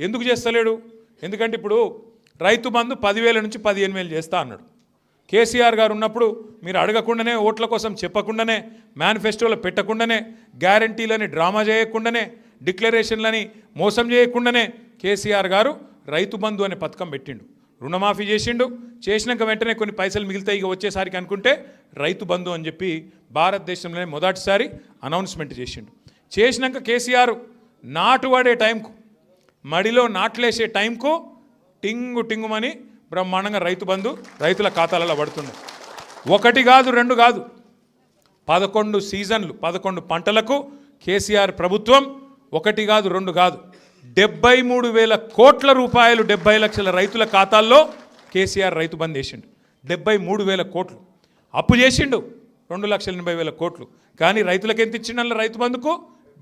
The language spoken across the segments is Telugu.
ఎందుకు చేస్తలేడు? ఎందుకంటే ఇప్పుడు రైతు బంధు 10,000 నుంచి 15,000 చేస్తా అన్నాడు. కేసీఆర్ గారు ఉన్నప్పుడు మీరు అడగకుండానే, ఓట్ల కోసం చెప్పకుండానే, మేనిఫెస్టోలో పెట్టకుండానే, గ్యారంటీలని డ్రామా చేయకుండానే, డిక్లరేషన్లని మోసం చేయకుండానే కేసీఆర్ గారు రైతు బంధు అనే పథకం పెట్టిండు. రుణమాఫీ చేసిండు. చేసినాక వెంటనే కొన్ని పైసలు మిగులుతాయి ఇక వచ్చేసరికి అనుకుంటే రైతు బంధు అని చెప్పి భారతదేశంలోనే మొదటిసారి అనౌన్స్మెంట్ చేసిండు. చేసినాక కేసీఆర్ నాటు పడే టైంకు, మడిలో నాట్లేసే టైంకు టింగు టింగుమని బ్రహ్మాండంగా రైతు బంధు రైతుల ఖాతాలలో పడుతుంది. 1 కాదు 2 కాదు, 11 సీజన్లు 11 పంటలకు కేసీఆర్ ప్రభుత్వం 1 కాదు 2 కాదు 73,000 కోట్ల రూపాయలు 70 లక్షల రైతుల ఖాతాల్లో కేసీఆర్ రైతు బంధు వేసిండు. 73,000 కోట్లు అప్పు చేసిండు, 2,80,000 కోట్లు. కానీ రైతులకు ఎంత ఇచ్చిండు? రైతు బంధుకు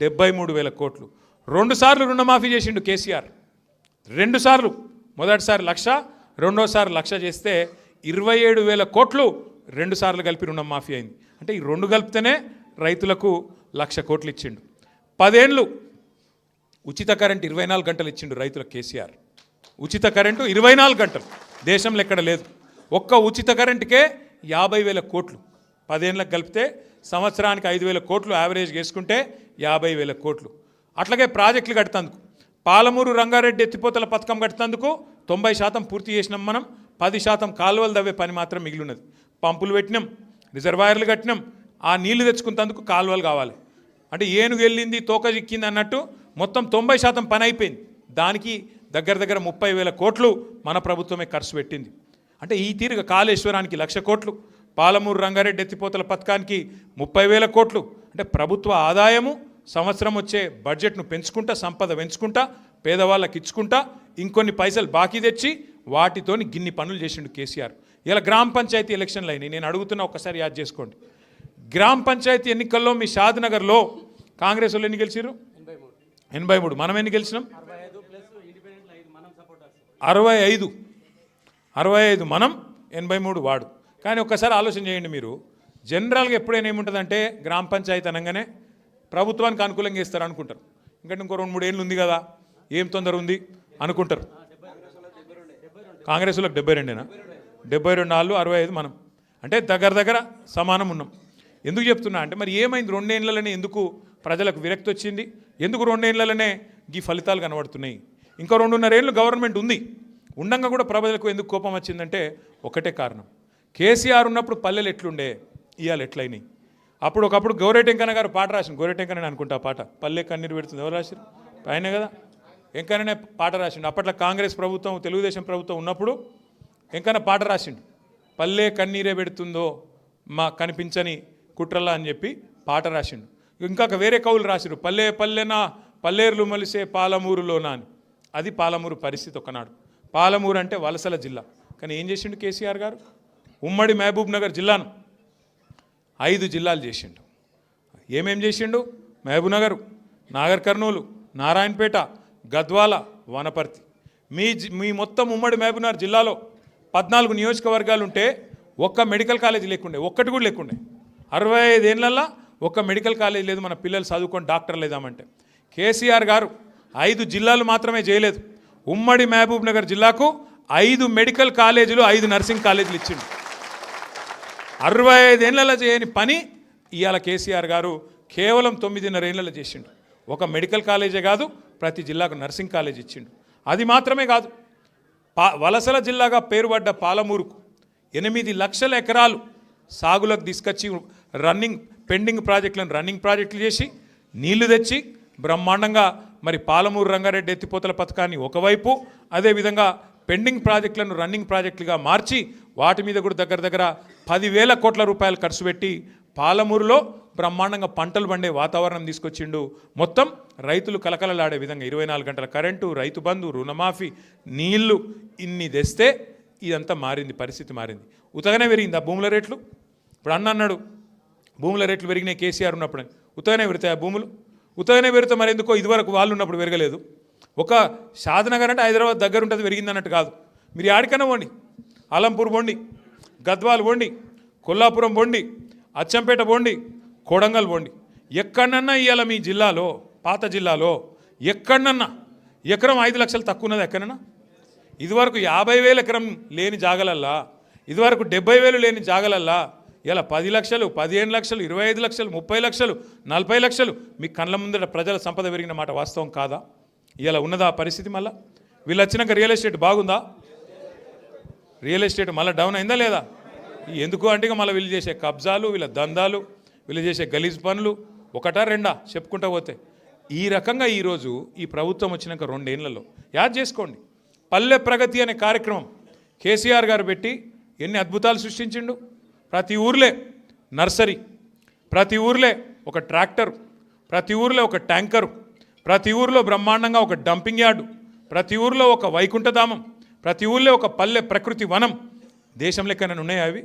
73,000 కోట్లు. 2 సార్లు రుణమాఫీ చేసిండు కేసీఆర్. 2 సార్లు, మొదటిసారి 1,00,000, రెండోసారి 1,00,000 చేస్తే 27,000 కోట్లు 2 సార్లు కలిపి రుణమాఫీ అయింది. అంటే ఈ 2 కలిపితేనే రైతులకు 1,00,000 కోట్లు ఇచ్చిండు. 10 ఏళ్ళు ఉచిత కరెంటు 24 గంటలు ఇచ్చిండు రైతులకు కేసీఆర్. ఉచిత కరెంటు 24 గంటలు దేశంలో ఎక్కడ లేదు. ఒక్క ఉచిత కరెంటుకే 50,000 కోట్లు. 10 ఏళ్ళకి కలిపితే సంవత్సరానికి 5,000 కోట్లు యావరేజ్ వేసుకుంటే 50,000 కోట్లు. అట్లాగే ప్రాజెక్టులు కడుతందుకు, పాలమూరు రంగారెడ్డి ఎత్తిపోతల పథకం కడుతందుకు 90% పూర్తి చేసినాం మనం. 10% కాలువలు దవ్వే పని మాత్రం మిగిలి ఉన్నది. పంపులు పెట్టినాం, రిజర్వాయర్లు కట్టినాం. ఆ నీళ్లు తెచ్చుకున్నందుకు కాలువలు కావాలి. అంటే ఏనుగు వెళ్ళింది తోక చిక్కింది అన్నట్టు మొత్తం 90% పని అయిపోయింది. దానికి దగ్గర 30,000 కోట్లు మన ప్రభుత్వమే ఖర్చు పెట్టింది. అంటే ఈ తీరుగా కాళేశ్వరానికి 1,00,000 కోట్లు, పాలమూరు రంగారెడ్డి ఎత్తిపోతల పథకానికి 30,000 కోట్లు. అంటే ప్రభుత్వ ఆదాయము సంవత్సరం వచ్చే బడ్జెట్ను పెంచుకుంటా, సంపద పెంచుకుంటా, పేదవాళ్ళకి ఇచ్చుకుంటా, ఇంకొన్ని పైసలు బాకీ తెచ్చి వాటితోని గిన్ని పనులు చేసిండు కేసీఆర్. ఇలా గ్రామ పంచాయతీ ఎలక్షన్లు అయినాయి. నేను అడుగుతున్నా, ఒక్కసారి యాద్ చేసుకోండి. గ్రామ పంచాయతీ ఎన్నికల్లో మీ షాద్నగర్లో కాంగ్రెస్ వాళ్ళు ఎన్ని గెలిచారు? 83. మనం ఎన్ని గెలిచినాం? 65 మనం, 83 వాడు. కానీ ఒక్కసారి ఆలోచన చేయండి మీరు. జనరల్గా ఎప్పుడైనా ఏముంటుందంటే గ్రామ పంచాయతీ అనగానే ప్రభుత్వానికి అనుకూలంగా ఇస్తారు అనుకుంటారు. ఎందుకంటే ఇంకో 2-3 ఏళ్ళు ఉంది కదా, ఏం తొందర ఉంది అనుకుంటారు. కాంగ్రెస్ వాళ్ళకి 72, 72 వాళ్ళు, 65 మనం. అంటే దగ్గర సమానం ఉన్నాం. ఎందుకు చెప్తున్నా అంటే మరి ఏమైంది? 2 ఏళ్లలోనే ఎందుకు ప్రజలకు విరక్తి వచ్చింది? ఎందుకు 2 ఏళ్లలోనే ఈ ఫలితాలు కనబడుతున్నాయి? ఇంకా 2.5 ఏళ్ళు గవర్నమెంట్ ఉంది, ఉండంగా కూడా ప్రజలకు ఎందుకు కోపం వచ్చిందంటే ఒకటే కారణం. కేసీఆర్ ఉన్నప్పుడు పల్లెలు ఎట్లుండే, ఇవాళ ఎట్లయినాయి. ఒకప్పుడు గౌరెట్ వెంకన్న గారు పాట రాసిండు. గౌరెట్ వెంకన్న అనుకుంటా పాట, పల్లె కన్నీరు పెడుతుంది. ఎవరు రాశారు? ఆయనే కదా, వెంకన్ననే పాట రాసిండు. అప్పట్లో కాంగ్రెస్ ప్రభుత్వం, తెలుగుదేశం ప్రభుత్వం ఉన్నప్పుడు వెంకన్న పాట రాసిండు. పల్లె కన్నీరే పెడుతుందో మా కనిపించని కుట్రలా అని చెప్పి పాట రాసిండు. ఇంకొక వేరే కవులు రాసిరు, పల్లె పల్లెనా పల్లేర్లు మలిసే పాలమూరులోనా అని. అది పాలమూరు పరిస్థితి ఒకనాడు. పాలమూరు అంటే వలసల జిల్లా. కానీ ఏం చేసిండు కేసీఆర్ గారు? ఉమ్మడి మహబూబ్ నగర్ జిల్లాను 5 జిల్లాలు చేసిండు. ఏమేం చేసిండు? మహబూబ్ నగర్, నాగర్ కర్నూలు, నారాయణపేట, గద్వాల, వనపర్తి. మీ మొత్తం ఉమ్మడి మహబూబ్ నగర్ జిల్లాలో 14 నియోజకవర్గాలు ఉంటే ఒక్క మెడికల్ కాలేజీ లేకుండే, ఒక్కటి కూడా లేకుండే. 65 ఏళ్ళల్లో ఒక్క మెడికల్ కాలేజ్ లేదు. మన పిల్లలు చదువుకొని డాక్టర్లు లేదామంటే కేసీఆర్ గారు 5 జిల్లాలు మాత్రమే చేయలేదు. ఉమ్మడి మహబూబ్ నగర్ జిల్లాకు 5 మెడికల్ కాలేజీలు, 5 నర్సింగ్ కాలేజీలు ఇచ్చిండు. 65 ఏళ్ళలో చేయని పని ఇవాళ కేసీఆర్ గారు కేవలం 9.5 ఏళ్ళలో చేసిండు. ఒక మెడికల్ కాలేజే కాదు, ప్రతి జిల్లాకు నర్సింగ్ కాలేజ్ ఇచ్చిండు. అది మాత్రమే కాదు, వలసల జిల్లాగా పేరుపడ్డ పాలమూరుకు 8 లక్షల ఎకరాలు సాగులకు తీసుకొచ్చి పెండింగ్ ప్రాజెక్టులను రన్నింగ్ ప్రాజెక్టులు చేసి నీళ్లు తెచ్చి బ్రహ్మాండంగా మరి పాలమూరు రంగారెడ్డి ఎత్తిపోతల పథకాన్ని ఒకవైపు, అదేవిధంగా పెండింగ్ ప్రాజెక్టులను రన్నింగ్ ప్రాజెక్టులుగా మార్చి వాటి మీద కూడా దగ్గర 10,000 కోట్ల రూపాయలు ఖర్చు పెట్టి పాలమూరులో బ్రహ్మాండంగా పంటలు పండే వాతావరణం తీసుకొచ్చిండు. మొత్తం రైతులు కలకలలాడే విధంగా 24 గంటల కరెంటు, రైతు బంధు, రుణమాఫీ, నీళ్లు ఇన్ని తెస్తే ఇదంతా మారింది, పరిస్థితి మారింది. ఉతగనే పెరిగింది ఆ భూముల రేట్లు. ఇప్పుడు అన్నాడు భూముల రేట్లు పెరిగినాయి కేసీఆర్ ఉన్నప్పుడు. ఉతగనే పెడతాయి ఆ భూములు? ఉతగనే పెరిగితే మరి ఎందుకో ఇదివరకు వాళ్ళు ఉన్నప్పుడు పెరగలేదు. ఒక షాద్నగర్ అంటే హైదరాబాద్ దగ్గర ఉంటుంది, పెరిగింది అన్నట్టు కాదు. మీరు యాడికన్నా పోండి, అలంపూర్ పోండి, గద్వాల్ పోండి, కొల్లాపురం పోండి, అచ్చంపేట పోండి, కొడంగల్ పోండి, ఎక్కడన్నా ఇవాళ మీ జిల్లాలో, పాత జిల్లాలో ఎక్కడన్నా ఎకరం 5 లక్షలు తక్కువ ఉన్నది ఎక్కడైనా? ఇదివరకు 50,000 ఎకరం లేని జాగలల్లా, ఇదివరకు 70,000 లేని జాగలల్లా ఇలా 10 లక్షలు, 15 లక్షలు, 25 లక్షలు, 30 లక్షలు, 40 లక్షలు మీ కళ్ళ ముందర ప్రజల సంపద పెరిగిన మాట వాస్తవం కాదా? ఇలా ఉన్నదా పరిస్థితి? మళ్ళీ వీళ్ళు వచ్చినాక రియల్ ఎస్టేట్ బాగుందా? రియల్ ఎస్టేట్ మళ్ళీ డౌన్ అయిందా లేదా? ఎందుకు అంటే మళ్ళీ వీళ్ళు చేసే కబ్జాలు, వీళ్ళ దందాలు, వీళ్ళు చేసే గలీజ్ పనులు ఒకటా రెండా చెప్పుకుంటా పోతే ఈ రకంగా ఈరోజు ఈ ప్రభుత్వం వచ్చినాక 2 ఏళ్లలో యాద్ చేసుకోండి, పల్లె ప్రగతి అనే కార్యక్రమం కేసీఆర్ గారు పెట్టి ఎన్ని అద్భుతాలు సృష్టించిండు. ప్రతి ఊర్లే నర్సరీ, ప్రతి ఊర్లే ఒక ట్రాక్టర్, ప్రతి ఊర్లో ఒక ట్యాంకరు, ప్రతి ఊర్లో బ్రహ్మాండంగా ఒక డంపింగ్ యార్డు, ప్రతి ఊర్లో ఒక వైకుంఠధామం, ప్రతి ఊర్లో ఒక పల్లె ప్రకృతి వనం. దేశం లెక్కన ఉన్నాయా అవి?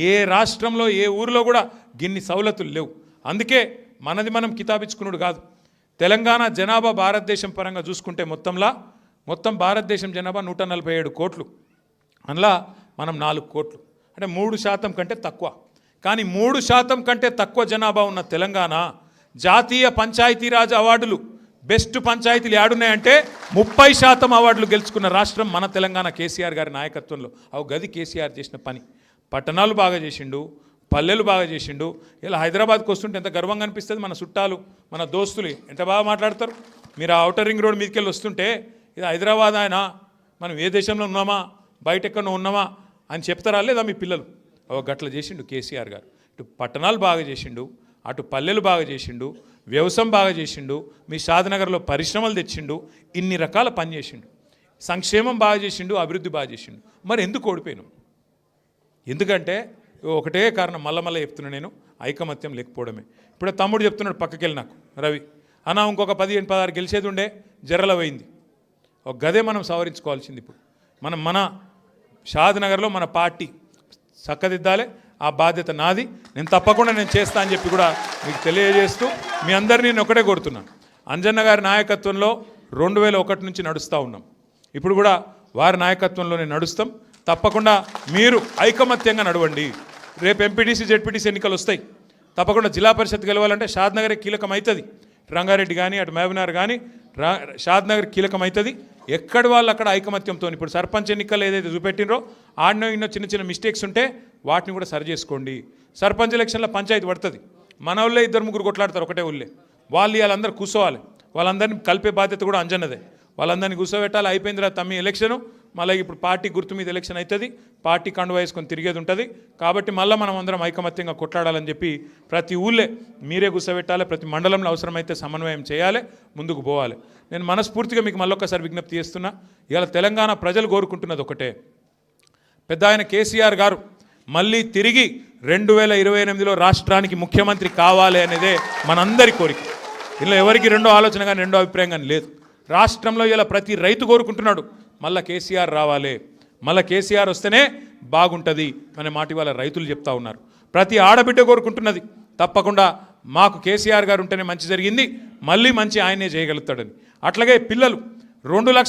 ఏ రాష్ట్రంలో ఏ ఊరిలో కూడా గిన్ని సౌలతులు లేవు. అందుకే మనది మనం కితాబిచ్చుకున్నాడు కాదు. తెలంగాణ జనాభా భారతదేశం పరంగా చూసుకుంటే మొత్తం భారతదేశం జనాభా 147 కోట్లు, అందులో మనం 4 కోట్లు, అంటే 3% కంటే తక్కువ. కానీ 3% కంటే తక్కువ జనాభా ఉన్న తెలంగాణ జాతీయ పంచాయతీరాజ్ అవార్డులు బెస్ట్ పంచాయతీలు ఏడున్నాయంటే 30% అవార్డులు గెలుచుకున్న రాష్ట్రం మన తెలంగాణ కేసీఆర్ గారి నాయకత్వంలో. అవు గది కేసీఆర్ చేసిన పని. పట్టణాలు బాగా చేసిండు, పల్లెలు బాగా చేసిండు. ఇలా హైదరాబాద్కి వస్తుంటే ఎంత గర్వంగా అనిపిస్తుంది. మన చుట్టాలు, మన దోస్తులు ఎంత బాగా మాట్లాడతారు. మీరు ఆ ఔటర్ రింగ్ రోడ్ మీదకి వెళ్ళి వస్తుంటే ఇది హైదరాబాద్ ఆయన, మనం ఏ దేశంలో ఉన్నామా, బయట ఎక్కడో ఉన్నామా అని చెప్తారా లేదా మీ పిల్లలు? గట్ల చేసిండు కేసీఆర్ గారు. ఇటు పట్టణాలు బాగా చేసిండు, అటు పల్లెలు బాగా చేసిండు, వ్యవసాయం బాగా చేసిండు, మీ షాద్నగర్లో పరిశ్రమలు తెచ్చిండు, ఇన్ని రకాల పని చేసిండు, సంక్షేమం బాగా చేసిండు, అభివృద్ధి బాగా చేసిండు. మరి ఎందుకు ఓడిపోయాను? ఎందుకంటే ఒకటే కారణం, మళ్ళీ చెప్తున్నా నేను, ఐకమత్యం లేకపోవడమే. ఇప్పుడే తమ్ముడు చెప్తున్నాడు పక్కకెళ్ళి నాకు, రవి అన్న ఇంకొక 15-16 గెలిచేది ఉండే, జర్రల పోయింది. ఒక గదే మనం సవరించుకోవాల్సింది. ఇప్పుడు మన షాద్నగర్లో మన పార్టీ చక్కదిద్దాలి, ఆ బాధ్యత నాది, నేను తప్పకుండా చేస్తా అని చెప్పి కూడా మీకు తెలియజేస్తూ మీ అందరినీ నేను ఒకటే కోరుతున్నాను. అంజన్న గారి నాయకత్వంలో 2001 నుంచి నడుస్తూ ఉన్నాం. ఇప్పుడు కూడా వారి నాయకత్వంలోనే నడుస్తాం. తప్పకుండా మీరు ఐకమత్యంగా నడవండి. రేపు ఎంపీటీసీ జెడ్పీటీసీ ఎన్నికలు వస్తాయి. తప్పకుండా జిల్లా పరిషత్ గెలవాలంటే షాద్నగరే కీలకం అవుతుంది. రంగారెడ్డి కానీ అటు మహబూబ్నగర్ కానీ షాద్నగర్ కీలకం అవుతుంది. ఎక్కడి వాళ్ళు అక్కడ ఐకమత్యంతో ఇప్పుడు సర్పంచ్ ఎన్నికలు ఏదైతే చూపెట్టినరో ఆడనో ఇన్నో చిన్న మిస్టేక్స్ ఉంటే వాటిని కూడా సరి చేసుకోండి. సర్పంచ్ ఎలక్షన్లో పంచాయతీ పడుతుంది, మన ఊళ్ళే 2-3 కొట్లాడతారు ఒకటే ఊళ్ళే. వాళ్ళందరూ కూర్చోవాలి, వాళ్ళందరినీ కలిపే బాధ్యత కూడా అంజన్నదే. వాళ్ళందరినీ కూర్చోబెట్టాలి. అయిపోయింది రా తమ్మి ఎలక్షను, మళ్ళీ ఇప్పుడు పార్టీ గుర్తు మీద ఎలక్షన్ అవుతుంది, పార్టీ కండువా వేసుకొని తిరిగేది ఉంటుంది. కాబట్టి మళ్ళీ మనం అందరం ఐకమత్యంగా కొట్లాడాలని చెప్పి ప్రతి ఊళ్ళే మీరే కూర్చోబెట్టాలి, ప్రతి మండలంలో అవసరమైతే సమన్వయం చేయాలి, ముందుకు పోవాలి. నేను మనస్ఫూర్తిగా మీకు మళ్ళొక్కసారి విజ్ఞప్తి చేస్తున్నా. ఇవాళ తెలంగాణ ప్రజలు కోరుకుంటున్నది ఒకటే, పెద్ద ఆయన కేసీఆర్ గారు మళ్ళీ తిరిగి 2028లో రాష్ట్రానికి ముఖ్యమంత్రి కావాలి అనేదే మనందరి కోరిక. ఇలా ఎవరికి రెండో ఆలోచన కానీ రెండో అభిప్రాయం కానీ లేదు. రాష్ట్రంలో ఇలా ప్రతి రైతు కోరుకుంటున్నాడు మళ్ళీ కేసీఆర్ రావాలి, మళ్ళీ కేసీఆర్ వస్తేనే బాగుంటుంది అనే మాట ఇవాళ రైతులు చెప్తా ఉన్నారు. ప్రతి ఆడబిడ్డ కోరుకుంటున్నది తప్పకుండా మాకు కేసీఆర్ గారు ఉంటేనే మంచి జరిగింది, మళ్ళీ మంచి ఆయనే చేయగలుగుతాడని. అట్లాగే పిల్లలు 2 లక్షల